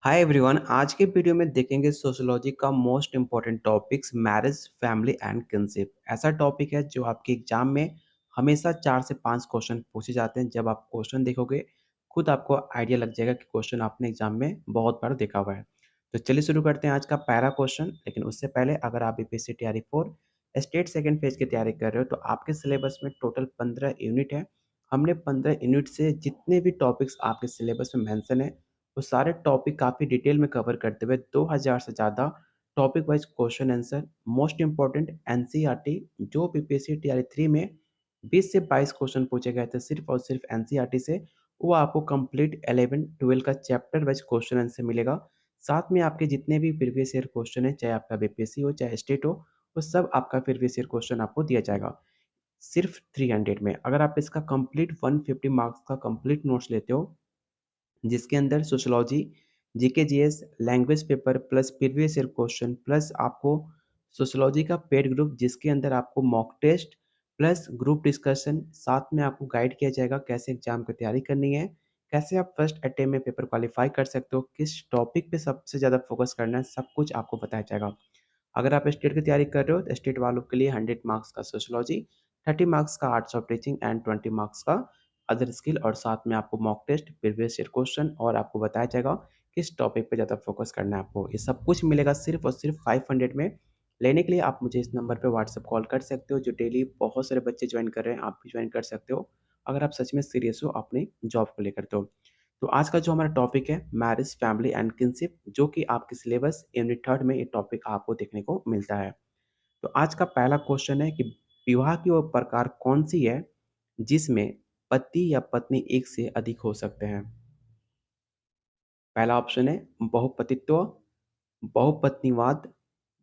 Hi everyone. आज के video में देखेंगे सोशियोलॉजी का most important topics marriage, family and kinship. ऐसा टॉपिक है जो आपके एग्जाम में हमेशा 4 से 5 क्वेश्चन पूछे जाते हैं। जब आप क्वेश्चन देखोगे खुद आपको आइडिया लग जाएगा कि क्वेश्चन आपने एग्जाम में बहुत बार देखा हुआ है। तो चलिए शुरू करते हैं आज का पहला क्वेश्चन। लेकिन उससे पहले अगर आप बीपीएससी तैयारी फोर स्टेट सेकेंड फेज की तैयारी कर रहे हो तो आपके सिलेबस में टोटल 15 यूनिट है। हमने 15 यूनिट से जितने भी टॉपिक्स आपके सिलेबस में मेंशन है वो सारे टॉपिक काफ़ी डिटेल में कवर करते हुए 2000 से ज़्यादा topic wise question answer, most important NCERT जो बीपीएससी टीआरई 3 में 20 से 22 क्वेश्चन पूछे गए थे सिर्फ और सिर्फ एनसीईआरटी से, वो आपको कंप्लीट 11-12 का चैप्टर वाइज क्वेश्चन आंसर मिलेगा। साथ में आपके जितने भी प्रीवियस ईयर क्वेश्चन है, चाहे आपका बीपीएससी हो चाहे स्टेट हो, वो सब आपका प्रीवियस ईयर क्वेश्चन आपको दिया जाएगा सिर्फ 300 में। अगर आप इसका कंप्लीट 150 मार्क्स का कंप्लीट नोट्स लेते हो जिसके अंदर sociology, GK, GS, language paper plus previous year question plus आपको सोशियोलॉजी का पेड ग्रुप जिसके अंदर आपको mock test plus group discussion, साथ में आपको गाइड किया जाएगा कैसे एग्जाम की तैयारी करनी है, कैसे आप फर्स्ट अटेम्प्ट में पेपर क्वालिफाई कर सकते हो, किस टॉपिक पे सबसे ज़्यादा फोकस करना है, सब कुछ आपको बताया जाएगा। अगर आप स्टेट की तैयारी कर रहे हो तो स्टेट वालों के लिए 100 मार्क्स का सोशियोलॉजी, 30 मार्क्स का arts of teaching and 20 marks का अदर स्किल, और साथ में आपको mock test, previous year question, और आपको बताया जाएगा किस टॉपिक पे ज़्यादा फोकस करना है आपको। ये सब कुछ मिलेगा सिर्फ और सिर्फ 500 में। लेने के लिए आप मुझे इस नंबर पे व्हाट्सएप कॉल कर सकते हो। जो डेली बहुत सारे बच्चे ज्वाइन कर रहे हैं, आप भी ज्वाइन कर सकते हो अगर आप सच में सीरियस हो अपनी जॉब को लेकर। तो आज का जो हमारा टॉपिक है मैरिज, फैमिली एंड किनशिप, जो कि आपके सिलेबस यूनिट थर्ड में ये टॉपिक आपको देखने को मिलता है। तो आज का पहला क्वेश्चन है कि विवाह की वो प्रकार कौन सी है जिसमें पति या पत्नी एक से अधिक हो सकते हैं। पहला ऑप्शन है बहुपतित्व, बहुपत्नीवाद,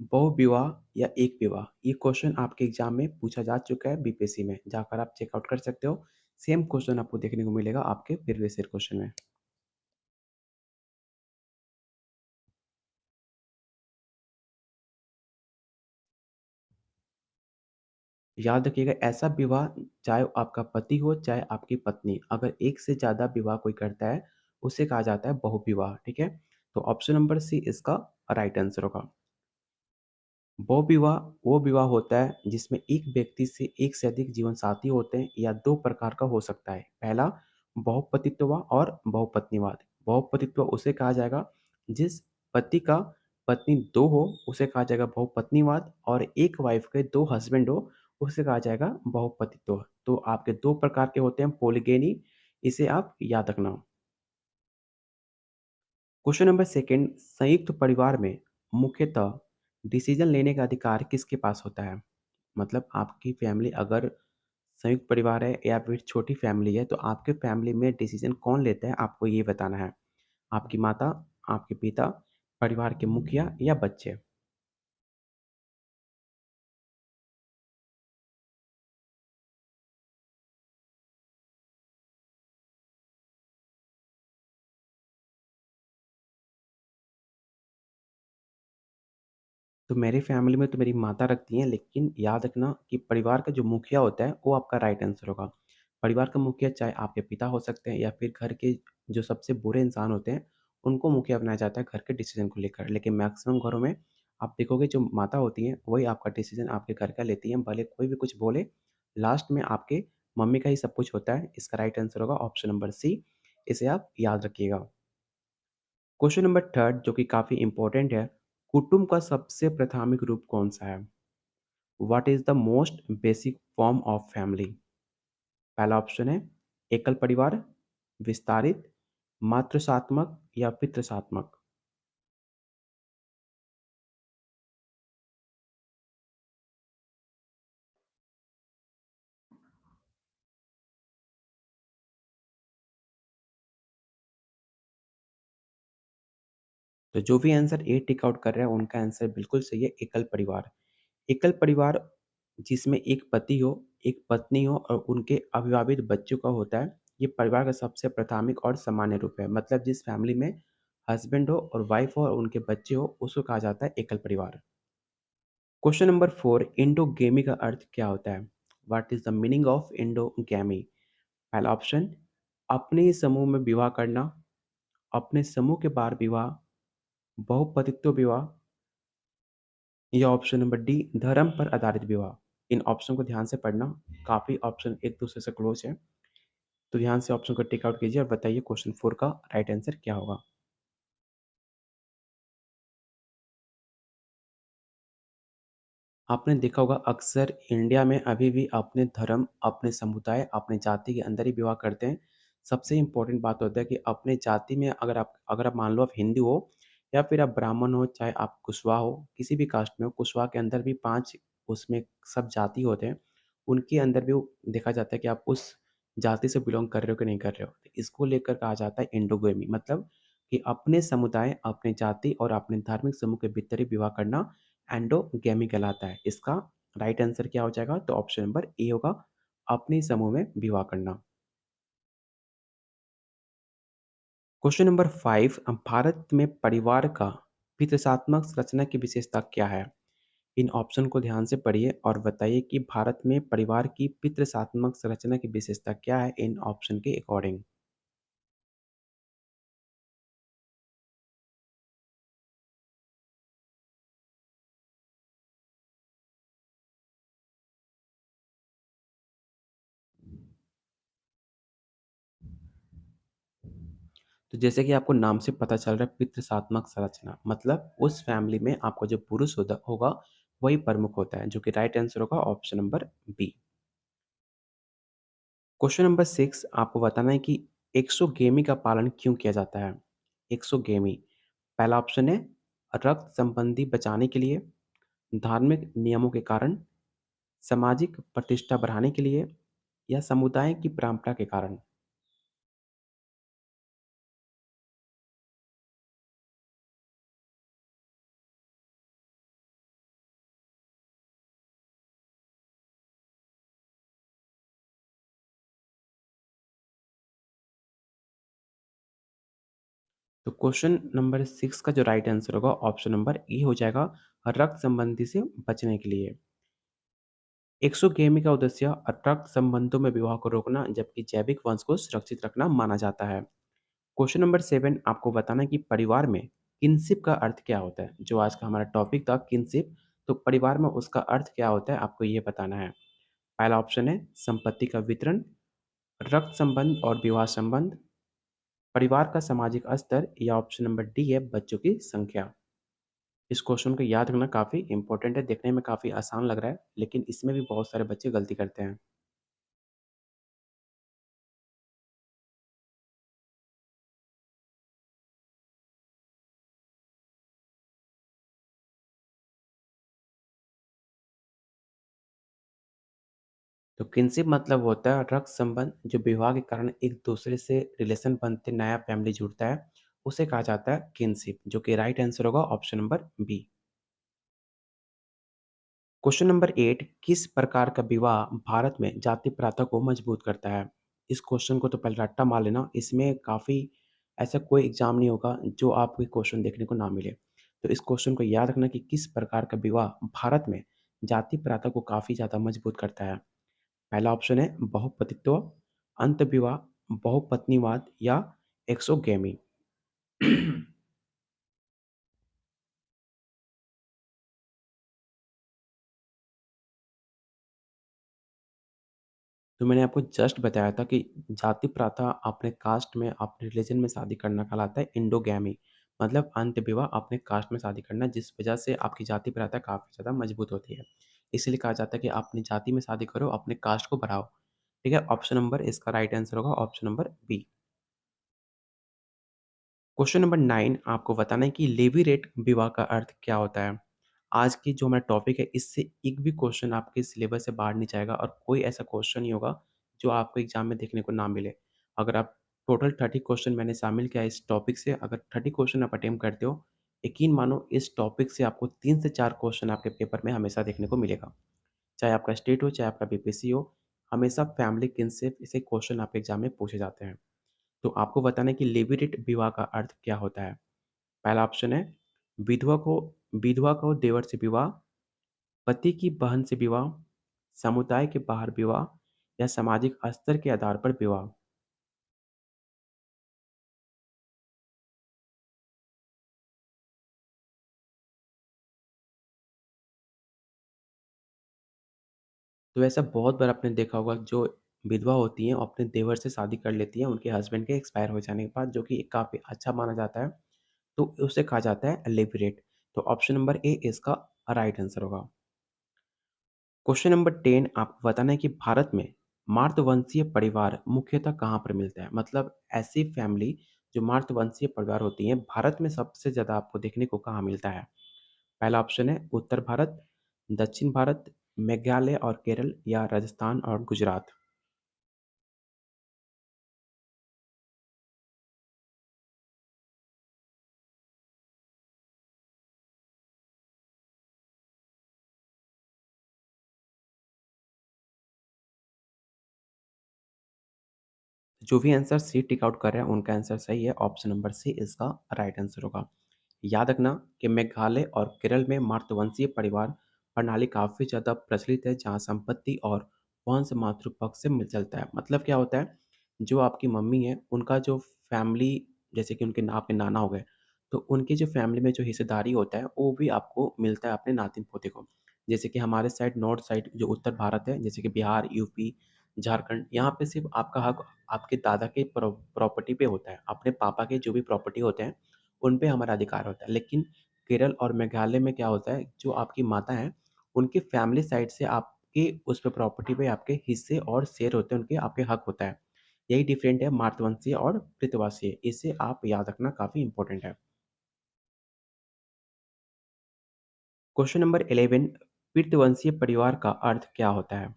बहुविवाह या एक विवाह। ये क्वेश्चन आपके एग्जाम में पूछा जा चुका है बीपीएससी में, जाकर आप चेकआउट कर सकते हो। सेम क्वेश्चन आपको देखने को मिलेगा आपके प्रीवियस ईयर क्वेश्चन में। याद रखिएगा, ऐसा विवाह चाहे आपका पति हो चाहे आपकी पत्नी, अगर एक से ज़्यादा विवाह कोई करता है उसे कहा जाता है बहुविवाह। ठीक है, तो ऑप्शन नंबर सी इसका राइट आंसर होगा। बहुविवाह वो विवाह होता है जिसमें एक व्यक्ति से एक से अधिक जीवन साथी होते हैं या दो प्रकार का हो सकता है। पहला बहुपतित्व और बहुपत्नीवाद। बहुपतित्व उसे कहा जाएगा जिस पति का पत्नी दो हो उसे कहा जाएगा बहुपत्नीवाद, और एक वाइफ के दो हस्बैंड हो उसे कहा जाएगा बहुपतित्व। तो आपके दो प्रकार के होते हैं पोलिगेनी, इसे आप याद रखना। क्वेश्चन नंबर सेकंड, संयुक्त परिवार में मुख्यतः डिसीजन लेने का अधिकार किसके पास होता है। मतलब आपकी फैमिली अगर संयुक्त परिवार है या फिर छोटी फैमिली है तो आपके फैमिली में डिसीजन कौन लेता है आपको ये बताना है। आपकी माता, आपके पिता, परिवार के मुखिया या बच्चे। तो मेरी फैमिली में तो मेरी माता रखती हैं, लेकिन याद रखना कि परिवार का जो मुखिया होता है वो आपका राइट आंसर होगा। परिवार का मुखिया चाहे आपके पिता हो सकते हैं या फिर घर के जो सबसे बुरे इंसान होते हैं, उनको मुखिया बनाया जाता है घर के डिसीजन को लेकर। लेकिन मैक्सिमम घरों में आप देखोगे जो माता होती हैं वही आपका डिसीजन आपके घर का लेती हैं, भले कोई भी कुछ बोले, लास्ट में आपके मम्मी का ही सब कुछ होता है। इसका राइट आंसर होगा ऑप्शन नंबर सी, इसे आप याद रखिएगा। क्वेश्चन नंबर थर्ड जो कि काफ़ी इंपॉर्टेंट है, कुटुंब का सबसे प्राथमिक रूप कौन सा है। What is the most basic form of family. पहला ऑप्शन है एकल परिवार, विस्तारित, मातृसात्मक या पितृसात्मक। तो जो भी आंसर ए टिक आउट कर रहा है उनका आंसर बिल्कुल सही है, एकल परिवार। एकल परिवार जिसमें एक पति हो, एक पत्नी हो और उनके अविवाहित बच्चों का होता है, ये परिवार का सबसे प्राथमिक और सामान्य रूप है। मतलब जिस फैमिली में हस्बैंड हो और वाइफ हो और उनके बच्चे हो उसको कहा जाता है एकल परिवार। क्वेश्चन नंबर फोर, इंडोगेमी का अर्थ क्या होता है। What is the meaning of endogamy. पहला ऑप्शन अपने ही समूह में विवाह करना, अपने समूह के बाहर विवाह, बहुपतित्व विवाह या ऑप्शन नंबर डी धर्म पर आधारित विवाह। इन ऑप्शन को ध्यान से पढ़ना, काफ़ी ऑप्शन एक दूसरे से क्लोज है। तो ध्यान से ऑप्शन को टिक आउट कीजिए और बताइए क्वेश्चन 4 का राइट आंसर क्या होगा? आपने देखा होगा अक्सर इंडिया में अभी भी अपने धर्म, अपने समुदाय, अपने जाति के अंदर ही विवाह करते हैं। सबसे इम्पोर्टेंट बात होता है कि अपने जाति में अगर आप मान लो आप हिंदू हो या फिर आप ब्राह्मण हो, चाहे आप कुशवाहा हो, किसी भी कास्ट में हो, कुशवाहा के अंदर भी 5 उसमें सब जाति होते हैं। उनके अंदर भी वो देखा जाता है कि आप उस जाति से बिलॉन्ग कर रहे हो कि नहीं कर रहे हो। तो इसको लेकर कहा जाता है एंडोगेमी मतलब कि अपने समुदाय, अपने जाति और अपने धार्मिक समूह के भीतर ही विवाह करना एंडोगेमी कहलाता है। इसका राइट आंसर क्या हो जाएगा? तो ऑप्शन नंबर ए होगा, अपने समूह में विवाह करना। क्वेश्चन नंबर 5 भारत में परिवार का पितृसत्तात्मक संरचना की विशेषता क्या है? इन ऑप्शन को ध्यान से पढ़िए और बताइए कि भारत में परिवार की पितृसत्तात्मक संरचना की विशेषता क्या है इन ऑप्शन के अकॉर्डिंग? तो जैसे कि आपको नाम से पता चल रहा है पितृसत्तात्मक संरचना मतलब उस फैमिली में आपका जो पुरुष होगा वही प्रमुख होता है जो कि राइट आंसर होगा option number B. Question number 6 आपको बताना है कि एक्सोगेमी का पालन क्यों किया जाता है? एक्सोगेमी पहला ऑप्शन है रक्त संबंधी बचाने के लिए, धार्मिक नियमों के कारण, सामाजिक प्रतिष्ठा बढ़ाने के लिए या समुदाय की परंपरा के कारण। तो क्वेश्चन नंबर 6 का जो राइट आंसर होगा ऑप्शन नंबर ए हो जाएगा, रक्त संबंधी से बचने के लिए। एक्सोगेमी का उद्देश्य रक्त संबंधों में विवाह को रोकना जबकि जैविक वंश को सुरक्षित रखना माना जाता है। क्वेश्चन नंबर 7 आपको बताना है कि परिवार में किनशिप का अर्थ क्या होता है? जो आज का हमारा टॉपिक था किनशिप, तो परिवार में उसका अर्थ क्या होता है आपको ये बताना है। पहला ऑप्शन है संपत्ति का वितरण, रक्त संबंध और विवाह संबंध, परिवार का सामाजिक स्तर या ऑप्शन नंबर डी है बच्चों की संख्या। इस क्वेश्चन को याद रखना काफ़ी इंपॉर्टेंट है, देखने में काफ़ी आसान लग रहा है, लेकिन इसमें भी बहुत सारे बच्चे गलती करते हैं। तो किनशिप मतलब होता है रक्त संबंध जो विवाह के कारण एक दूसरे से रिलेशन बनते नया फैमिली जुड़ता है, उसे कहा जाता है किनशिप जो कि राइट आंसर होगा option number B. Question number 8 किस प्रकार का विवाह भारत में जाति प्रथा को मजबूत करता है? इस क्वेश्चन को तो पहले रट्टा मार लेना, इसमें काफ़ी ऐसा कोई एग्जाम नहीं होगा जो आपको ये क्वेश्चन देखने को ना मिले। तो इस क्वेश्चन को याद रखना कि किस प्रकार का विवाह भारत में जाति प्रथा को काफ़ी ज़्यादा मजबूत करता है। पहला ऑप्शन है बहुपतित्व, अंतःविवाह, बहुपत्नीवाद या एक्सोगेमी। तो मैंने आपको जस्ट बताया था कि जाति प्रथा अपने कास्ट में, अपने रिलीजन में शादी करना कहलाता है इंडोगैमी मतलब अंतःविवाह अपने कास्ट में शादी करना जिस वजह से आपकी जाति प्रथा काफ़ी ज़्यादा मजबूत होती है। इसीलिए कहा जाता है कि अपनी जाति में शादी करो, अपने कास्ट को बढ़ाओ। ठीक है? ऑप्शन नंबर इसका राइट आंसर होगा option number B. Question number 9 आपको बताना है कि लेवीरेट विवाह का अर्थ क्या होता है? आज की जो हमारा टॉपिक है इससे एक भी क्वेश्चन आपके सिलेबस से बाहर नहीं जाएगा और कोई ऐसा क्वेश्चन नहीं होगा जो आपको एग्जाम में देखने को ना मिले। अगर आप टोटल 30 क्वेश्चन मैंने शामिल किया है इस टॉपिक से, अगर 30 क्वेश्चन आप अटेम्प्ट करते हो, यकीन मानो इस टॉपिक से आपको 3 से 4 क्वेश्चन आपके पेपर में हमेशा देखने को मिलेगा। चाहे आपका स्टेट हो, चाहे आपका बीपीएससी हो, हमेशा फैमिली किनशिप से क्वेश्चन आपके एग्जाम में पूछे जाते हैं। तो आपको बताना है कि लेवीरेट विवाह का अर्थ क्या होता है? पहला ऑप्शन है विधवा को विधवा को देवर से विवाह, पति की बहन से विवाह, समुदाय के बाहर विवाह या सामाजिक स्तर के आधार पर विवाह। तो ऐसा बहुत बार आपने देखा होगा जो विधवा होती हैं, वो अपने देवर से शादी कर लेती हैं उनके हस्बैंड के एक्सपायर हो जाने के बाद, जो कि काफ़ी अच्छा माना जाता है। तो उसे कहा जाता है लिबरेट। तो ऑप्शन नंबर ए इसका राइट आंसर होगा। क्वेश्चन नंबर 10 आपको बताना है कि भारत में मातृवंशीय परिवार मुख्यतः कहाँ पर मिलता है? मतलब ऐसी फैमिली जो मातृवंशीय परिवार होती हैं, भारत में सबसे ज़्यादा आपको देखने को कहाँ मिलता है? पहला ऑप्शन है उत्तर भारत, दक्षिण भारत, मेघालय और केरल या राजस्थान और गुजरात। जो भी आंसर सी टिक आउट कर रहे हैं, उनका आंसर सही है। ऑप्शन नंबर सी इसका राइट आंसर होगा। याद रखना कि मेघालय और केरल में मातृवंशीय परिवार प्रणाली काफ़ी ज़्यादा प्रचलित है, जहाँ संपत्ति और वंश मातृपक्ष से मिल चलता है। मतलब क्या होता है, जो आपकी मम्मी है, उनका जो फैमिली, जैसे कि उनके आपके नाना हो गए, तो उनकी जो फैमिली में जो हिस्सेदारी होता है, वो भी आपको मिलता है अपने नातिन-पोते को। जैसे कि हमारे साइड नॉर्थ साइड जो उत्तर भारत है, जैसे कि बिहार, यूपी, झारखंड, यहाँ पे सिर्फ़ आपका हक आपके दादा के प्रॉपर्टी पे होता है। अपने पापा के जो भी प्रॉपर्टी होते हैं, उन पे हमारा अधिकार होता है। लेकिन केरल और मेघालय में क्या होता है, जो आपकी माता हैं, उनकी फैमिली साइड से आपके उस पे प्रॉपर्टी पे आपके हिस्से और शेयर होते हैं, उनके आपके हक होता है। यही डिफरेंट है मातृवंशीय और पितृवासीय। इसे आप याद रखना काफ़ी इम्पोर्टेंट है। क्वेश्चन नंबर 11 पितृवंशीय परिवार का अर्थ क्या होता है?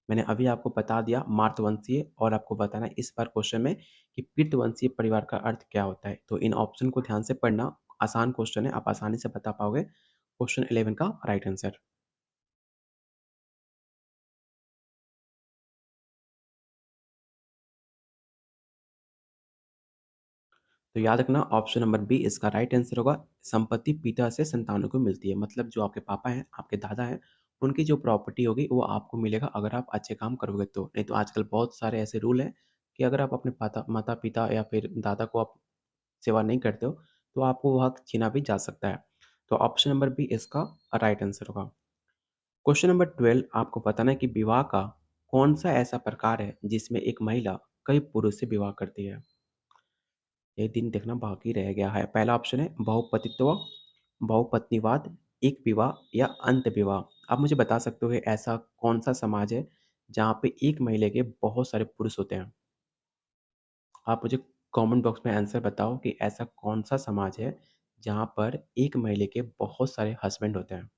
मैंने अभी आपको बता दिया मातृवंशीय, और आपको बताना है इस बार क्वेश्चन में कि पितृवंशीय परिवार का अर्थ क्या होता है। तो इन ऑप्शन को ध्यान से पढ़ना, आसान क्वेश्चन है, आप आसानी से बता पाओगे। क्वेश्चन 11 का राइट आंसर। तो याद रखना ऑप्शन नंबर बी इसका राइट आंसर होगा। संपत्ति पिता से संतानों को मिलती है। मतलब जो आपके पापा हैं, आपके दादा हैं, उनकी जो प्रॉपर्टी होगी वो आपको मिलेगा अगर आप अच्छे काम करोगे तो। नहीं तो आजकल बहुत सारे ऐसे रूल हैं कि अगर आप अपने माता-पिता या फिर दादा को आप सेवा नहीं करते हो, तो आपको वो हक छीना भी जा सकता है। तो ऑप्शन नंबर बी इसका राइट आंसर होगा। क्वेश्चन नंबर 12 आपको बताना है कि विवाह का कौन-सा ऐसा प्रकार है जिसमें एक महिला कई पुरुष से विवाह करती है? ये दिन देखना बाकी रह गया है। पहला ऑप्शन है बहुपतित्व, बहुपत्नीवाद, एक विवाह या अंत विवाह। आप मुझे बता सकते हो कि ऐसा कौन-सा समाज है जहाँ पे एक महिला के बहुत सारे पुरुष होते हैं? आप मुझे कमेंट बॉक्स में आंसर बताओ कि ऐसा कौन-सा समाज है जहाँ पर एक महिला के बहुत सारे हस्बैंड होते हैं?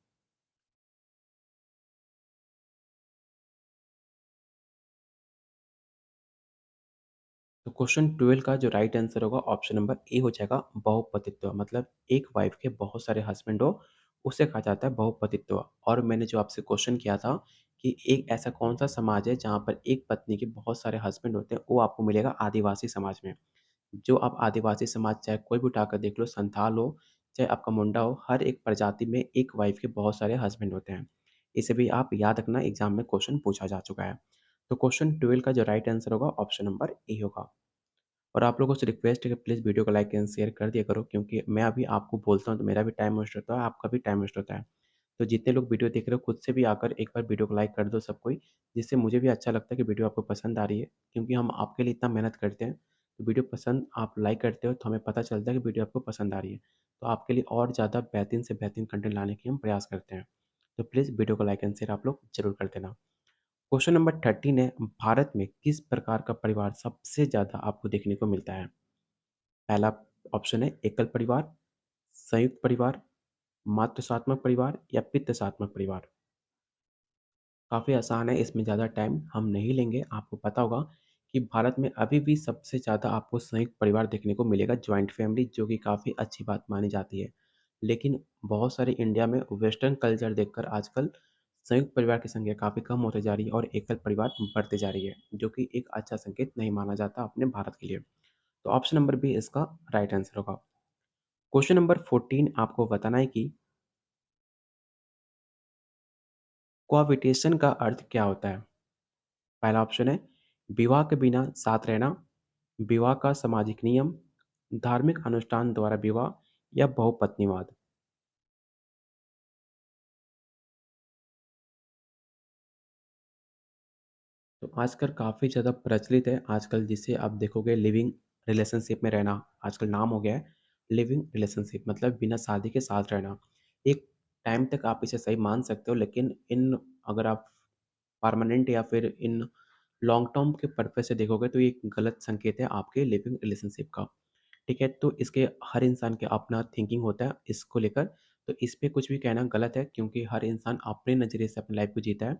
तो क्वेश्चन 12 का जो राइट आंसर होगा ऑप्शन नंबर ए हो जाएगा बहुपतित्व। मतलब एक वाइफ के बहुत सारे हस्बैंड हो, उसे कहा जाता है बहुपतित्व। और मैंने जो आपसे क्वेश्चन किया था कि एक ऐसा कौन-सा समाज है जहाँ पर एक पत्नी के बहुत सारे हस्बैंड होते हैं, वो आपको मिलेगा आदिवासी समाज में। जो आप आदिवासी समाज चाहे कोई भी उठाकर देख लो, संथाल हो, चाहे आपका मुंडा हो, हर एक प्रजाति में एक वाइफ़ के बहुत सारे हस्बैंड होते हैं। इसे भी आप याद रखना, एग्ज़ाम में क्वेश्चन पूछा जा चुका है। तो क्वेश्चन 12 का जो राइट आंसर होगा ऑप्शन नंबर ए होगा। और आप लोगों से रिक्वेस्ट है कि प्लीज़ वीडियो को लाइक एंड शेयर कर दिया करो, क्योंकि मैं अभी आपको बोलता हूँ तो मेरा भी टाइम वेस्ट होता है, आपका भी टाइम वेस्ट होता है। तो जितने लोग वीडियो देख रहे हो खुद से भी आकर एक बार वीडियो को लाइक कर दो सब कोई, जिससे मुझे भी अच्छा लगता है कि वीडियो आपको पसंद आ रही है, क्योंकि हम आपके लिए इतना मेहनत करते हैं। तो वीडियो पसंद आप लाइक करते हो तो हमें पता चलता है कि वीडियो आपको पसंद आ रही है। तो आपके लिए और ज़्यादा बेहतरीन से बेहतरीन कंटेंट लाने की हम प्रयास करते हैं। तो प्लीज़ वीडियो को लाइक एंड शेयर आप लोग ज़रूर कर देना। क्वेश्चन नंबर 13 है, भारत में किस प्रकार का परिवार सबसे ज़्यादा आपको देखने को मिलता है? पहला ऑप्शन है एकल परिवार, संयुक्त परिवार, मातृसात्मक परिवार या पितृसात्मक परिवार। काफ़ी आसान है, इसमें ज़्यादा टाइम हम नहीं लेंगे। आपको पता होगा कि भारत में अभी भी सबसे ज़्यादा आपको संयुक्त परिवार देखने को मिलेगा, जॉइंट फैमिली, जो कि काफ़ी अच्छी बात मानी जाती है। लेकिन बहुत सारे इंडिया में वेस्टर्न कल्चर देखकर आजकल संयुक्त परिवार की संख्या काफ़ी कम होते जा रही है और एकल परिवार बढ़ते जा रही है, जो कि एक अच्छा संकेत नहीं माना जाता अपने भारत के लिए। तो ऑप्शन नंबर बी इसका राइट आंसर होगा। क्वेश्चन नंबर 14 आपको बताना है कि कोहाबिटेशन का अर्थ क्या होता है? पहला ऑप्शन है विवाह के बिना साथ रहना, विवाह का सामाजिक नियम, धार्मिक अनुष्ठान द्वारा विवाह या बहुपत्नीवाद। तो आजकल काफ़ी ज़्यादा प्रचलित है आजकल जिसे आप देखोगे लिविंग रिलेशनशिप में रहना, आजकल नाम हो गया है लिविंग रिलेशनशिप मतलब बिना शादी के साथ रहना। एक टाइम तक आप इसे सही मान सकते हो लेकिन इन अगर आप परमानेंट या फिर इन लॉन्ग टर्म के पर्पज़ से देखोगे तो ये एक गलत संकेत है आपके लिविंग रिलेशनशिप का। ठीक है? तो इसके हर इंसान के अपना थिंकिंग होता है इसको लेकर, तो इस पे कुछ भी कहना गलत है क्योंकि हर इंसान अपने नज़रिए से अपनी लाइफ़ को जीता है।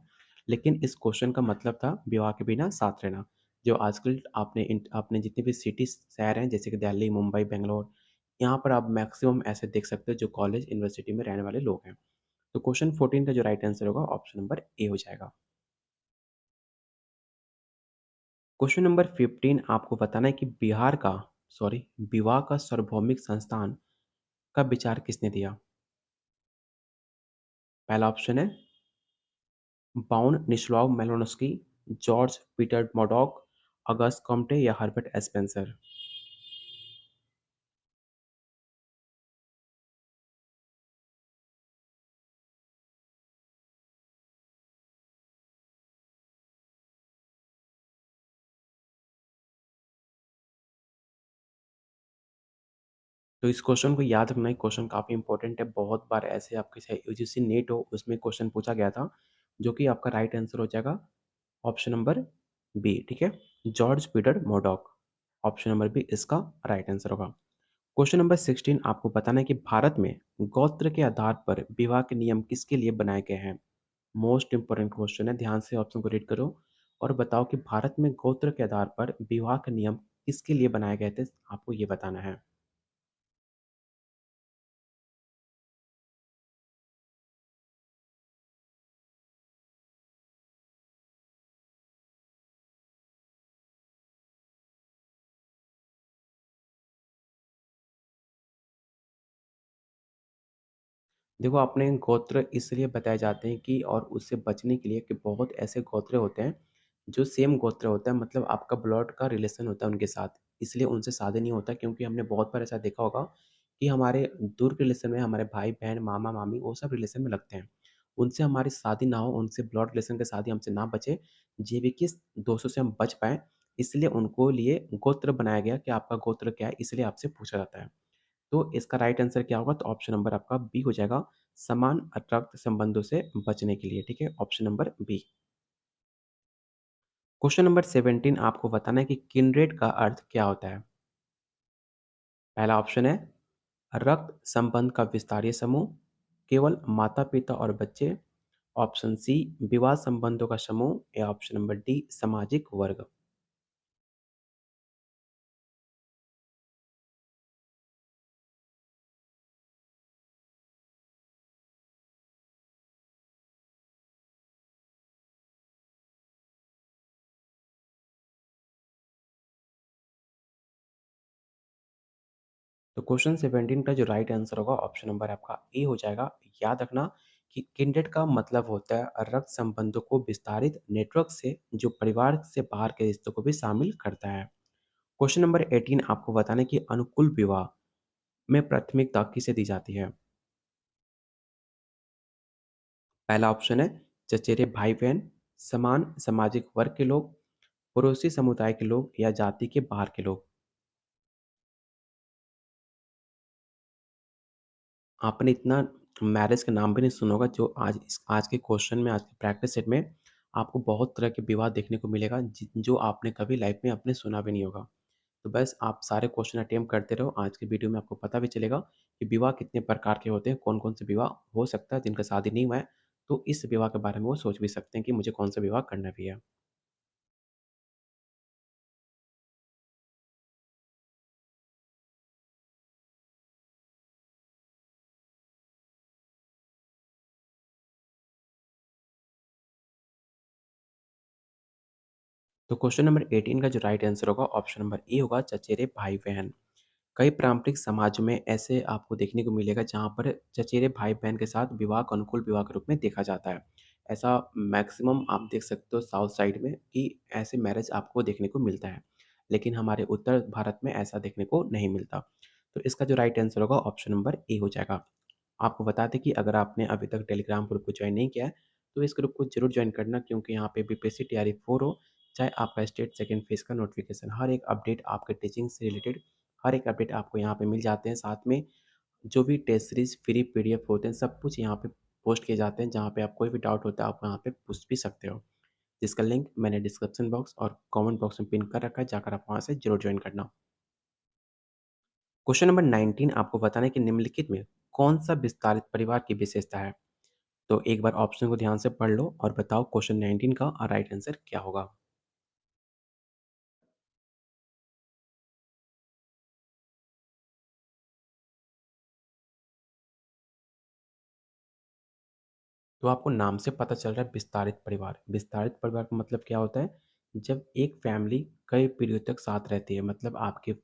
लेकिन इस क्वेश्चन का मतलब था विवाह के बिना साथ रहना, जो आजकल आपने जितनी भी सिटीज़ शहर हैं जैसे कि दिल्ली, मुंबई, बैंगलोर, यहाँ पर आप मैक्सिमम ऐसे देख सकते हो जो कॉलेज, यूनिवर्सिटी में रहने वाले लोग हैं। तो क्वेश्चन 14 का जो राइट आंसर होगा ऑप्शन नंबर ए हो जाएगा। क्वेश्चन नंबर 15 आपको बताना है कि विवाह का सार्वभौमिक संस्थान का विचार किसने दिया? पहला ऑप्शन है Bronislaw Malinowski, George Peter Murdock, August Comte या हर्बर्ट स्पेंसर। तो इस क्वेश्चन को याद रखना, ये क्वेश्चन काफ़ी इंपॉर्टेंट है। बहुत बार ऐसे आपके चाहे यूजीसी नेट हो, उसमें क्वेश्चन पूछा गया था, जो कि आपका राइट आंसर हो जाएगा ऑप्शन नंबर बी, ठीक है? George Peter Murdock, option number B इसका राइट आंसर होगा। क्वेश्चन नंबर 16 आपको बताना है कि भारत में गोत्र के आधार पर विवाह के नियम किसके लिए बनाए गए हैं? मोस्ट इम्पोर्टेंट क्वेश्चन है, ध्यान से ऑप्शन को रीड करो और बताओ कि भारत में गोत्र के आधार पर विवाह के नियम किसके लिए बनाए गए थे? आपको ये बताना है। देखो, अपने गोत्र इसलिए बताए जाते हैं कि और उससे बचने के लिए कि बहुत ऐसे गोत्र होते हैं, जो सेम गोत्र होता है मतलब आपका ब्लड का रिलेशन होता है उनके साथ, इसलिए उनसे शादी नहीं होता क्योंकि हमने बहुत बार ऐसा देखा होगा कि हमारे दूर के रिलेशन में हमारे भाई-बहन, मामा-मामी वो सब रिलेशन में लगते हैं। उनसे हमारी शादी ना हो, उनसे ब्लड रिलेशन की शादी हमसे ना बचे, जीविकीय दोषों से हम बच पाएँ, इसलिए उनको लिए गोत्र बनाया गया कि आपका गोत्र क्या है, इसलिए आपसे पूछा जाता है। तो इसका राइट आंसर क्या होगा? तो ऑप्शन नंबर आपका बी हो जाएगा, समान रक्त संबंधों से बचने के लिए, ठीक है? Option number B. Question number 17 आपको बताना है कि किंडरेड का अर्थ क्या होता है? पहला ऑप्शन है रक्त संबंध का विस्तारीय समूह, केवल माता-पिता और बच्चे, ऑप्शन सी विवाह संबंधों का समूह या ऑप्शन नंबर डी सामाजिक वर्ग। तो क्वेश्चन 17 का जो राइट आंसर होगा ऑप्शन नंबर आपका ए हो जाएगा। याद रखना कि किंडरेड का मतलब होता है रक्त संबंधों को विस्तारित नेटवर्क से जो परिवार से बाहर के रिश्तों को भी शामिल करता है। क्वेश्चन नंबर 18 आपको बताना है कि अनुकूल विवाह में प्राथमिकता किसे दी जाती है? पहला ऑप्शन है चचेरे भाई-बहन, समान सामाजिक वर्ग के लोग, पड़ोसी समुदाय के लोग या जाति के बाहर के लोग। आपने इतना मैरिज का नाम भी नहीं सुना होगा जो आज के क्वेश्चन में, आज के प्रैक्टिस सेट में आपको बहुत तरह के विवाद देखने को मिलेगा जो आपने कभी लाइफ में आपने सुना भी नहीं होगा। तो बस आप सारे क्वेश्चन अटेम्प्ट करते रहो, आज की वीडियो में आपको पता भी चलेगा कि विवाह कितने प्रकार के होते हैं, कौन-कौन से विवाह हो सकता है जिनका शादी नहीं हुआ है, तो इस विवाह के बारे में वो सोच भी सकते हैं कि मुझे कौन-सा विवाह करना भी है। तो क्वेश्चन नंबर 18 का जो राइट आंसर होगा ऑप्शन नंबर ए होगा चचेरे भाई-बहन। कई पारंपरिक समाजों में ऐसे आपको देखने को मिलेगा जहाँ पर चचेरे भाई-बहन के साथ विवाह को अनुकूल विवाह के रूप में देखा जाता है। ऐसा मैक्सिमम आप देख सकते हो साउथ साइड में कि ऐसे मैरिज आपको देखने को मिलता है। लेकिन हमारे उत्तर भारत में ऐसा देखने को नहीं मिलता। तो इसका जो राइट आंसर होगा ऑप्शन नंबर ए हो जाएगा। आपको बता दें कि अगर आपने अभी तक टेलीग्राम ग्रुप को जॉइन नहीं किया है, तो इस ग्रुप को ज़रूर जॉइन करना क्योंकि यहाँ पे बीपीएससी तैयारी 4 हो चाहे आपका स्टेट सेकंड फेज़ का नोटिफ़िकेशन, हर एक अपडेट आपके टीचिंग से रिलेटेड हर एक अपडेट आपको यहाँ पे मिल जाते हैं। साथ में जो भी टेस्ट सीरीज़ फ्री पीडीएफ होते हैं, सब कुछ यहाँ पे पोस्ट किए जाते हैं, जहाँ पे आप कोई भी डाउट होता है, आप वहाँ पे पूछ भी सकते हो। जिसका लिंक मैंने डिस्क्रिप्शन बॉक्स और कमेंट बॉक्स में पिन कर रखा है, जाकर आप वहाँ से ज़रूर जॉइन करना। क्वेश्चन नंबर 19 आपको बताना है कि निम्नलिखित में कौन-सा विस्तारित परिवार की विशेषता है? तो एक बार ऑप्शन को ध्यान से पढ़ लो और बताओ क्वेश्चन 19 का राइट आंसर क्या होगा? तो आपको नाम से पता चल रहा है विस्तारित परिवार। विस्तारित परिवार का मतलब क्या होता है? जब एक फैमिली कई पीढ़ियों तक साथ रहती है, मतलब आपके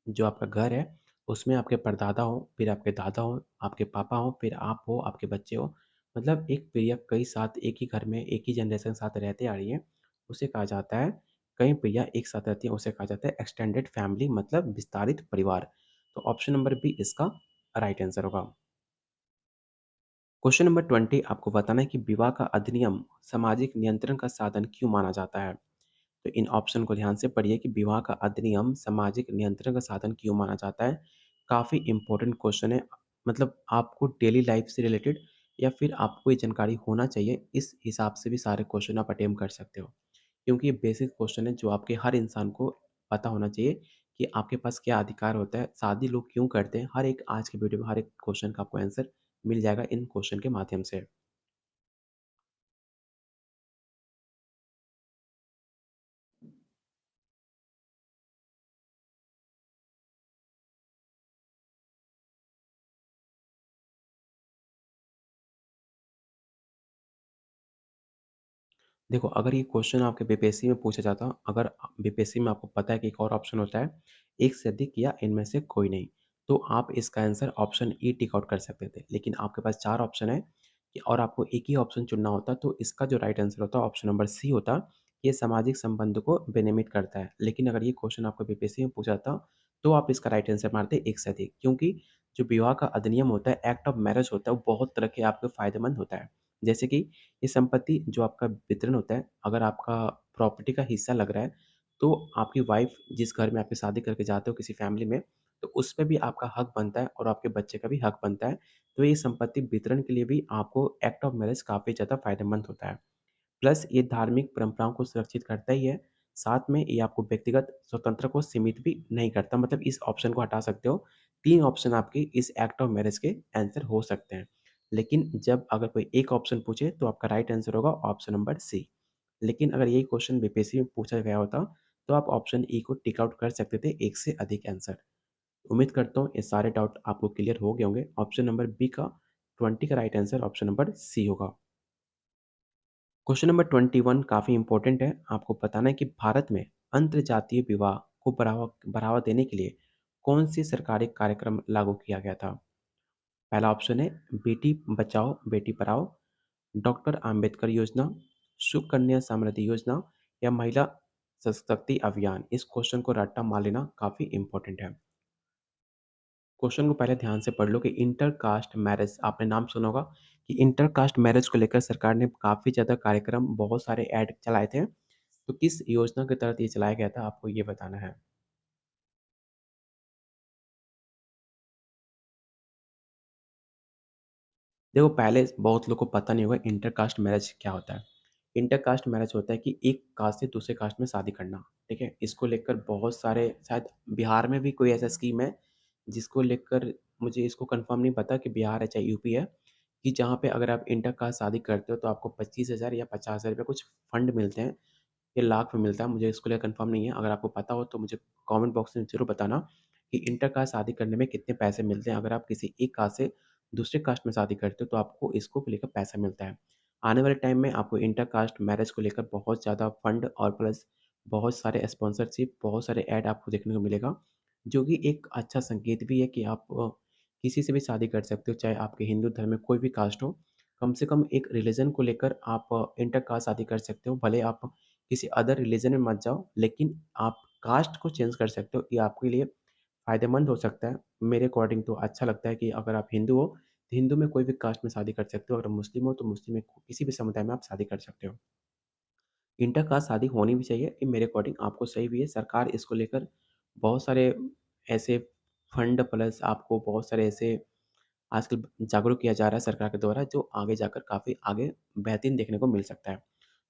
जो आपका घर है, उसमें आपके परदादा हों, फिर आपके दादा हों, आपके पापा हों, फिर आप हो, आपके बच्चे हो। मतलब एक पीढ़ियाँ कई साथ एक ही घर में, एक ही जनरेशन के साथ रहते आ रही हैं, उसे कहा जाता है कई पीढ़ियाँ एक साथ रहती हैं, उसे कहा जाता है एक्सटेंडेड फैमिली मतलब विस्तारित परिवार। तो ऑप्शन नंबर बी इसका राइट आंसर होगा। क्वेश्चन नंबर 20 आपको बताना है कि विवाह का अधिनियम सामाजिक नियंत्रण का साधन क्यों माना जाता है? तो इन ऑप्शन को ध्यान से पढ़िए कि विवाह का अधिनियम सामाजिक नियंत्रण का साधन क्यों माना जाता है? काफ़ी इम्पोर्टेंट क्वेश्चन है। मतलब आपको डेली लाइफ से रिलेटेड या फिर आपको ये जानकारी होना चाहिए, इस हिसाब से भी सारे क्वेश्चन आप अटेम्प्ट कर सकते हो। क्योंकि ये बेसिक क्वेश्चन है जो आपके हर इंसान को पता होना चाहिए कि आपके पास क्या अधिकार होता है, शादी लोग क्यों करते हैं, हर एक आज की वीडियो में हर एक क्वेश्चन का आपको आंसर मिल जाएगा इन क्वेश्चन के माध्यम से। देखो, अगर ये क्वेश्चन आपके बीपीएससी में पूछा जाता, अगर बीपीएससी में आपको पता है कि एक और ऑप्शन होता है, एक से अधिक या इनमें से कोई नहीं, तो आप इसका answer option E tick out कर सकते थे। लेकिन आपके पास 4 ऑप्शन है कि और आपको एक ही ऑप्शन चुनना होता, तो इसका जो राइट आंसर होता ऑप्शन नंबर सी होता, ये सामाजिक संबंध को विनियमित करता है। लेकिन अगर ये क्वेश्चन आपको बीपीएससी में पूछा था, तो आप इसका राइट आंसर मारते एक से अधिक, क्योंकि जो विवाह का अधिनियम होता है, एक्ट ऑफ मैरेज होता है, वो बहुत तरह के आपके फ़ायदेमंद होता है। जैसे कि ये संपत्ति जो आपका वितरण होता है, अगर आपका प्रॉपर्टी का हिस्सा लग रहा है, तो आपकी वाइफ़ जिस घर में आपकी शादी करके जाते हो किसी फैमिली में, तो उसमें भी आपका हक बनता है और आपके बच्चे का भी हक बनता है। तो ये संपत्ति वितरण के लिए भी आपको एक्ट ऑफ मैरेज काफ़ी ज़्यादा फ़ायदेमंद होता है। प्लस ये धार्मिक परंपराओं को सुरक्षित करता ही है, साथ में ये आपको व्यक्तिगत स्वतंत्रता को सीमित भी नहीं करता, मतलब इस ऑप्शन को हटा सकते हो। 3 ऑप्शन आपके इस एक्ट ऑफ मैरेज के आंसर हो सकते हैं। लेकिन जब अगर कोई एक ऑप्शन पूछे तो आपका राइट आंसर होगा ऑप्शन नंबर सी। लेकिन अगर यही क्वेश्चन बीपीएससी में पूछा गया होता, तो आप ऑप्शन ई को टिक आउट कर सकते थे, एक से अधिक आंसर। उम्मीद करता हूँ ये सारे डाउट आपको क्लियर हो गए होंगे। ऑप्शन नंबर बी का 20 का right answer option number C होगा। क्वेश्चन नंबर 21 काफ़ी इम्पोर्टेंट है। आपको बताना है कि भारत में अंतर्जातीय विवाह को बढ़ावा बढ़ावा देने के लिए कौन-सी सरकारी कार्यक्रम लागू किया गया था? पहला ऑप्शन है बेटी बचाओ, बेटी पढ़ाओ, डॉक्टर अंबेडकर योजना, सुकन्या समृद्धि योजना या महिला सशक्ति अभियान। इस क्वेश्चन को रट्टा मार लेना काफ़ी इम्पोर्टेंट है। क्वेश्चन को पहले ध्यान से पढ़ लो कि इंटर कास्ट मैरिज आपने नाम सुना होगा कि इंटर कास्ट मैरिज को लेकर सरकार ने काफ़ी ज़्यादा कार्यक्रम, बहुत सारे ऐड चलाए थे। तो किस योजना के तहत ये चलाया गया था, आपको ये बताना है। देखो, पहले बहुत लोग को पता नहीं होगा इंटर कास्ट मैरिज क्या होता है। इंटर कास्ट मैरिज होता है कि एक कास्ट से दूसरे कास्ट में शादी करना, ठीक है? इसको लेकर बहुत सारे, शायद बिहार में भी कोई ऐसा स्कीम है, जिसको लेकर मुझे इसको कंफर्म नहीं पता कि बिहार है चाहे यूपी है, कि जहाँ पे अगर आप इंटर कास्ट शादी करते हो तो आपको 25,000 या 50,000 रुपए कुछ फंड मिलते हैं। ये लाख में मिलता है, मुझे इसको लेकर कंफर्म नहीं है। अगर आपको पता हो तो मुझे कमेंट बॉक्स में ज़रूर बताना कि इंटर कास्ट शादी करने में कितने पैसे मिलते हैं। अगर आप किसी एक कास्ट से दूसरे कास्ट में शादी करते हो तो आपको इसको लेकर पैसा मिलता है। आने वाले टाइम में आपको इंटर कास्ट मैरिज को लेकर बहुत ज़्यादा फंड और प्लस बहुत सारे स्पॉन्सरशिप, बहुत सारे ऐड आपको देखने को मिलेगा, जो कि एक अच्छा संकेत भी है कि आप किसी से भी शादी कर सकते हो, चाहे आपके हिंदू धर्म में कोई भी कास्ट हो। कम से कम एक रिलीजन को लेकर आप इंटर कास्ट शादी कर सकते हो। भले आप किसी अदर रिलीजन में मत जाओ, लेकिन आप कास्ट को चेंज कर सकते हो। ये आपके लिए फ़ायदेमंद हो सकता है। मेरे अकॉर्डिंग तो अच्छा लगता है कि अगर आप हिंदू हो, तो हिंदू में कोई भी कास्ट में शादी कर सकते हो। अगर मुस्लिम हो, तो मुस्लिम में किसी भी समुदाय में आप शादी कर सकते हो। इंटर कास्ट शादी होनी भी चाहिए, ये मेरे अकॉर्डिंग आपको सही भी है। सरकार इसको लेकर बहुत सारे ऐसे फंड प्लस आपको बहुत सारे ऐसे आजकल जागरूक किया जा रहा है सरकार के द्वारा, जो आगे जाकर काफ़ी आगे बेहतरीन देखने को मिल सकता है।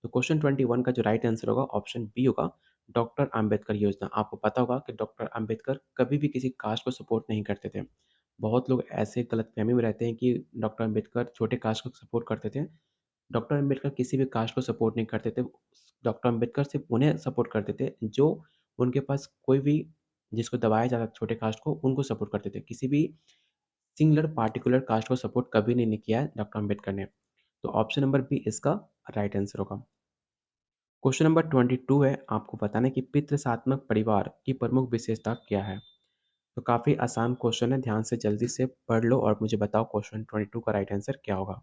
तो क्वेश्चन 21 का जो राइट आंसर होगा ऑप्शन बी होगा, डॉक्टर अंबेडकर योजना। आपको पता होगा कि डॉक्टर अंबेडकर कभी भी किसी कास्ट को सपोर्ट नहीं करते थे। बहुत लोग ऐसे गलतफ़हमी में रहते हैं कि डॉक्टर अंबेडकर छोटे कास्ट को सपोर्ट करते थे। डॉक्टर अंबेडकर किसी भी कास्ट को सपोर्ट नहीं करते थे। डॉक्टर अंबेडकर सिर्फ़ उन्हें सपोर्ट करते थे जो उनके पास कोई भी जिसको दबाया जाता था छोटे कास्ट को, उनको सपोर्ट करते थे। किसी भी सिंगुलर पार्टिकुलर कास्ट को सपोर्ट कभी नहीं किया है डॉक्टर अंबेडकर ने। तो ऑप्शन नंबर बी इसका राइट आंसर होगा। क्वेश्चन नंबर 22 है, आपको बताना है कि पितृसात्मक परिवार की प्रमुख विशेषता क्या है? तो काफ़ी आसान क्वेश्चन है, ध्यान से जल्दी से पढ़ लो और मुझे बताओ क्वेश्चन 22 का राइट आंसर क्या होगा?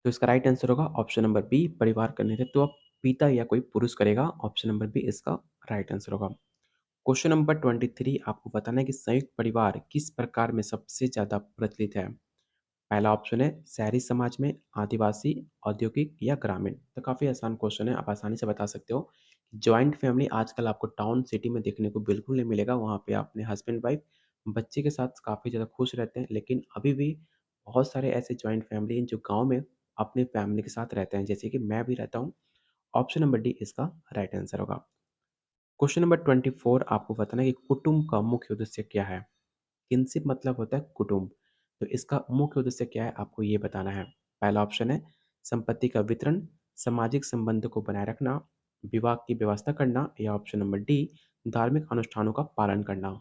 तो इसका राइट आंसर होगा ऑप्शन नंबर बी, परिवार का नेतृत्व अब पिता या कोई पुरुष करेगा। ऑप्शन नंबर बी इसका राइट आंसर होगा। क्वेश्चन नंबर 23, आपको बताना है कि संयुक्त परिवार किस प्रकार में सबसे ज़्यादा प्रचलित है? पहला ऑप्शन है शहरी समाज में, आदिवासी, औद्योगिक या ग्रामीण। तो काफ़ी आसान क्वेश्चन है, आप आसानी से बता सकते हो। जॉइंट फैमिली आजकल आपको टाउन सिटी में देखने को बिल्कुल नहीं मिलेगा। वहाँ पे आप अपने हस्बैंड वाइफ बच्चे के साथ काफ़ी ज़्यादा खुश रहते हैं, लेकिन अभी भी बहुत सारे ऐसे जॉइंट फैमिली हैं जो गांव में अपनी फैमिली के साथ रहते हैं, जैसे कि मैं भी रहता हूँ। ऑप्शन नंबर डी इसका राइट आंसर होगा। क्वेश्चन नंबर 24, आपको बताना है कि कुटुंब का मुख्य उद्देश्य क्या है? किनशिप मतलब होता है कुटुंब। तो इसका मुख्य उद्देश्य क्या है आपको ये बताना है। पहला ऑप्शन है संपत्ति का वितरण, सामाजिक संबंध को बनाए रखना, विवाह की व्यवस्था करना या ऑप्शन नंबर डी धार्मिक अनुष्ठानों का पालन करना।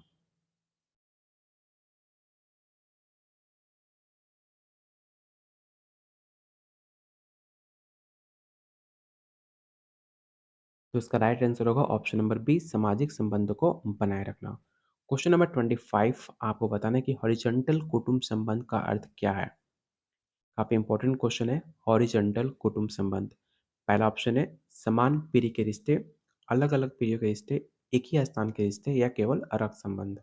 तो इसका राइट आंसर होगा ऑप्शन नंबर बी सामाजिक संबंध को बनाए रखना। क्वेश्चन नंबर 25, आपको बताना है कि हॉरिजॉन्टल कुटुंब संबंध का अर्थ क्या है? काफ़ी इंपॉर्टेंट क्वेश्चन है। हॉरिजॉन्टल कुटुंब संबंध, पहला ऑप्शन है समान पीढ़ी के रिश्ते, अलग-अलग पीढ़ियों के रिश्ते, एक ही स्थान के रिश्ते या केवल रक्त संबंध।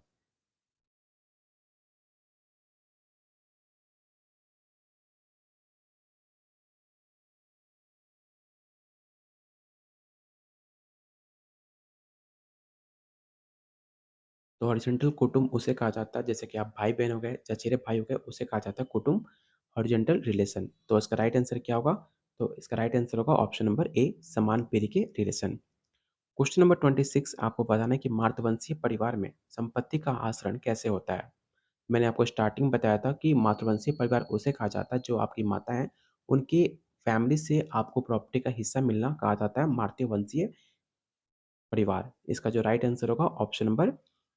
तो हॉरिजॉन्टल कुटुंब उसे कहा जाता है जैसे कि आप भाई-बहन हो गए, चचेरे भाई हो गए, उसे कहा जाता है कुटुंब, हॉरिजॉन्टल रिलेशन। तो इसका राइट आंसर क्या होगा? तो इसका राइट आंसर होगा ऑप्शन नंबर ए समान पीढ़ी के रिलेशन। क्वेश्चन नंबर 26, आपको बताना है कि मातृवंशीय परिवार में संपत्ति का आचरण कैसे होता है? मैंने आपको स्टार्टिंग में बताया था कि मातृवंशीय परिवार उसे कहा जाता है जो आपकी माता हैं, उनकी फैमिली से आपको प्रॉपर्टी का हिस्सा मिलना कहा जाता है मातृवंशीय परिवार। इसका जो राइट आंसर होगा ऑप्शन नंबर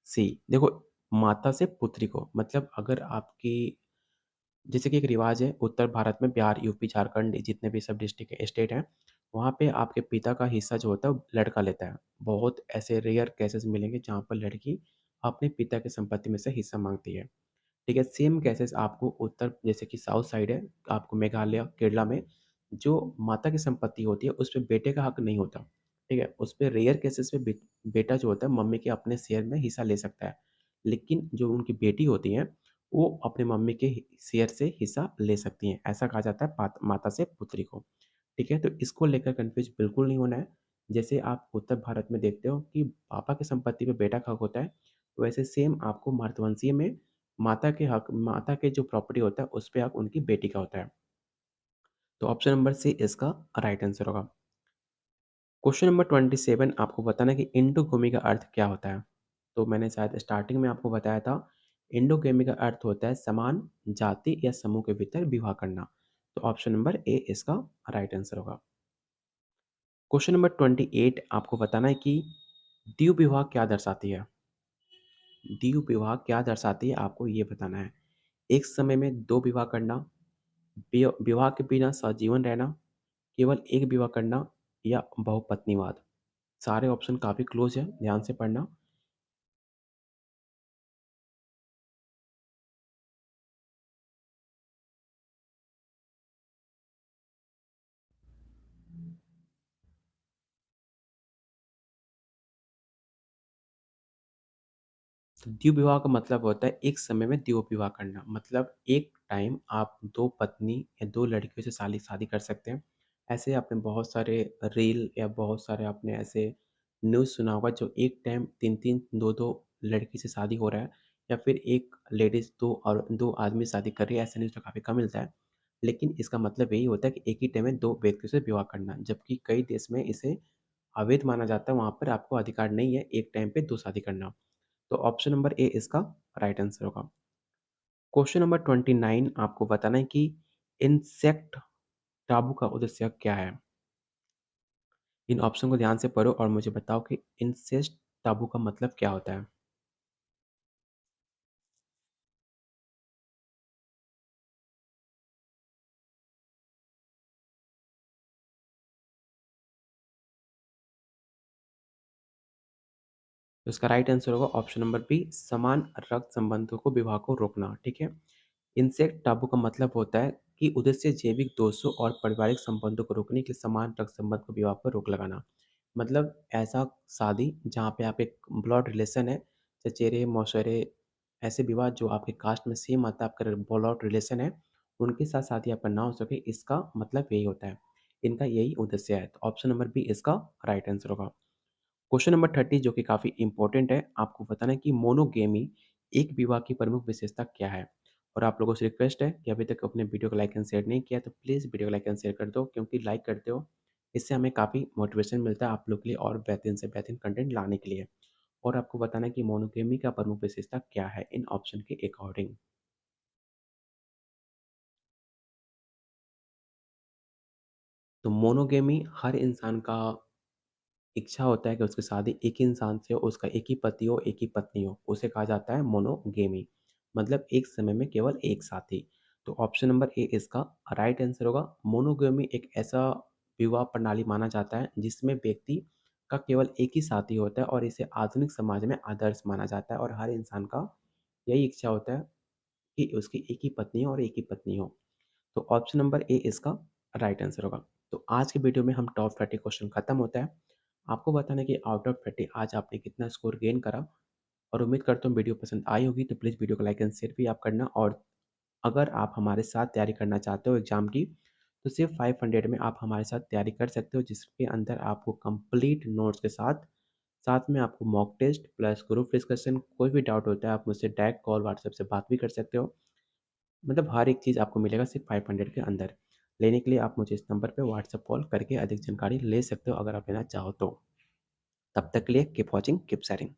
सी। देखो, माता से पुत्री को मतलब अगर आपकी जैसे कि एक रिवाज है उत्तर भारत में बिहार, यूपी, झारखंड जितने भी सब डिस्ट्रिक्ट स्टेट हैं, वहाँ पे आपके पिता का हिस्सा जो होता है वो लड़का लेता है। बहुत ऐसे रेयर केसेस मिलेंगे जहाँ पर लड़की अपने पिता की संपत्ति में से हिस्सा माँगती है। ठीक है, सेम केसेस आपको उत्तर जैसे कि साउथ साइड है, आपको मेघालय, केरला में जो माता की संपत्ति होती है, उसपे बेटे का हक नहीं होता। ठीक है, उसपे रेयर केसेस में बेटा जो होता है मम्मी के अपने शेयर में हिस्सा ले सकता है। लेकिन जो उनकी बेटी होती हैं, वो अपने मम्मी के शेयर से हिस्सा ले सकती हैं। ऐसा कहा जाता है माता से पुत्री को। ठीक है, तो इसको लेकर कन्फ्यूज़ बिल्कुल नहीं होना है। जैसे आप उत्तर भारत में देखते हो कि पापा की संपत्ति पे बेटा का हक होता है, वैसे सेम आपको मर्दवंशीय में माता के जो प्रॉपर्टी होता है, उस पे हक उनकी बेटी का होता है। तो ऑप्शन नंबर सी इसका राइट आंसर होगा। क्वेश्चन नंबर 27, आपको बताना है कि इंडोगमी का अर्थ क्या होता है? तो मैंने शायद स्टार्टिंग में आपको बताया था, इंडोगमी का अर्थ होता है समान जाति या समूह के भीतर विवाह करना। तो ऑप्शन नंबर ए इसका राइट आंसर होगा। क्वेश्चन नंबर 28, आपको बताना है कि द्विविवाह विवाह क्या दर्शाती है? द्विविवाह विवाह क्या दर्शाती है आपको ये बताना है। एक समय में 2 विवाह करना, विवाह के बिना सजीवन रहना, केवल एक विवाह करना या बहुपत्नीवाद। सारे ऑप्शन काफ़ी क्लोज़ हैं, ध्यान से पढ़ना। तो द्विविवाह विवाह का मतलब होता है एक समय में द्विविवाह विवाह करना। मतलब एक टाइम आप 2 पत्नी या 2 लड़कियों से शाली शादी कर सकते हैं। ऐसे आपने बहुत सारे रील या बहुत सारे आपने ऐसे न्यूज़ सुना होगा जो एक टाइम 3-3, 2-2 लड़की से शादी हो रहा है या फिर एक लेडीज़ 2 और 2 आदमी शादी कर रही है, ऐसा न्यूज़ तो काफ़ी कम मिलता है। लेकिन इसका मतलब यही होता है कि एक ही टाइम में 2 व्यक्तियों से विवाह करना, जबकि कई देश में इसे अवैध माना जाता है, वहाँ पर आपको अधिकार नहीं है एक टाइम पे 2 शादी करना। तो ऑप्शन नंबर ए इसका राइट आंसर होगा। क्वेश्चन नंबर 29 आपको बताना है कि इंसेक्ट टाबू का उद्देश्य क्या है? इन ऑप्शन को ध्यान से पढ़ो और मुझे बताओ कि इंसेस्ट टाबू का मतलब क्या होता है? तो इसका राइट आंसर होगा ऑप्शन नंबर बी समान रक्त संबंधों को विवाह को रोकना, ठीक है? इंसेक्ट टाबू का मतलब होता है कि उद्देश्य जैविक दोषों और पारिवारिक संबंधों को रोकने के लिए समान रक्त संबंध को विवाह पर रोक लगाना। मतलब ऐसा शादी जहाँ पे आप एक ब्लड रिलेशन है, चचेरे मौसेरे ऐसे विवाह जो आपके कास्ट में सेम आता है, आपका ब्लड रिलेशन है, उनके साथ शादी आपका ना हो सके, इसका मतलब यही होता है। इनका यही उद्देश्य है। तो ऑप्शन नंबर बी इसका राइट आंसर होगा। क्वेश्चन नंबर 30 जो कि काफ़ी इम्पोर्टेंट है, आपको बताना है कि मोनोगेमी एक विवाह की प्रमुख विशेषता क्या है? और आप लोगों से रिक्वेस्ट है कि अभी तक अपने वीडियो को लाइक एंड शेयर नहीं किया तो प्लीज़ वीडियो को लाइक एंड शेयर कर दो क्योंकि लाइक करते हो, इससे हमें काफ़ी मोटिवेशन मिलता है आप लोग के लिए और बेहतरीन से बेहतरीन कंटेंट लाने के लिए। और आपको बताना है कि मोनोगेमी का प्रमुख विशेषता क्या है इन ऑप्शन के अकॉर्डिंग। तो मोनोगेमी हर इंसान का इच्छा होता है कि उसकी शादी एक ही इंसान से हो, उसका एक ही पति हो, एक ही पत्नी हो, उसे कहा जाता है मोनोगेमी। मतलब एक समय में केवल एक साथी। तो ऑप्शन नंबर ए इसका राइट आंसर होगा। मोनोगेमी एक ऐसा विवाह प्रणाली माना जाता है जिसमें व्यक्ति का केवल एक ही साथी होता है और इसे आधुनिक समाज में आदर्श माना जाता है और हर इंसान का यही इच्छा होता है कि उसकी एक ही पत्नी हो और एक ही पत्नी हो। तो ऑप्शन नंबर ए इसका राइट आंसर होगा। तो आज की वीडियो में हम टॉप 30 क्वेश्चन खत्म होता है। आपको बताना है कि आउट ऑफ 30 आज आपने कितना स्कोर गेन करा और उम्मीद करता हूँ वीडियो पसंद आई होगी तो प्लीज़ वीडियो को लाइक एंड शेयर भी आप करना और अगर आप हमारे साथ तैयारी करना चाहते हो एग्ज़ाम की तो सिर्फ 500 में आप हमारे साथ तैयारी कर सकते हो जिसके अंदर आपको कंप्लीट नोट्स के साथ साथ में आपको mock test plus group discussion कोई भी डाउट होता है आप मुझसे डायरेक्ट कॉल व्हाट्सएप से बात भी कर सकते हो। मतलब हर एक चीज़ आपको मिलेगा सिर्फ 500 के अंदर। लेने के लिए आप मुझे इस नंबर पे व्हाट्सएप कॉल करके अधिक जानकारी ले सकते हो अगर आप लेना चाहो तो। तब तक के लिए कीप वॉचिंग, कीप शेयरिंग।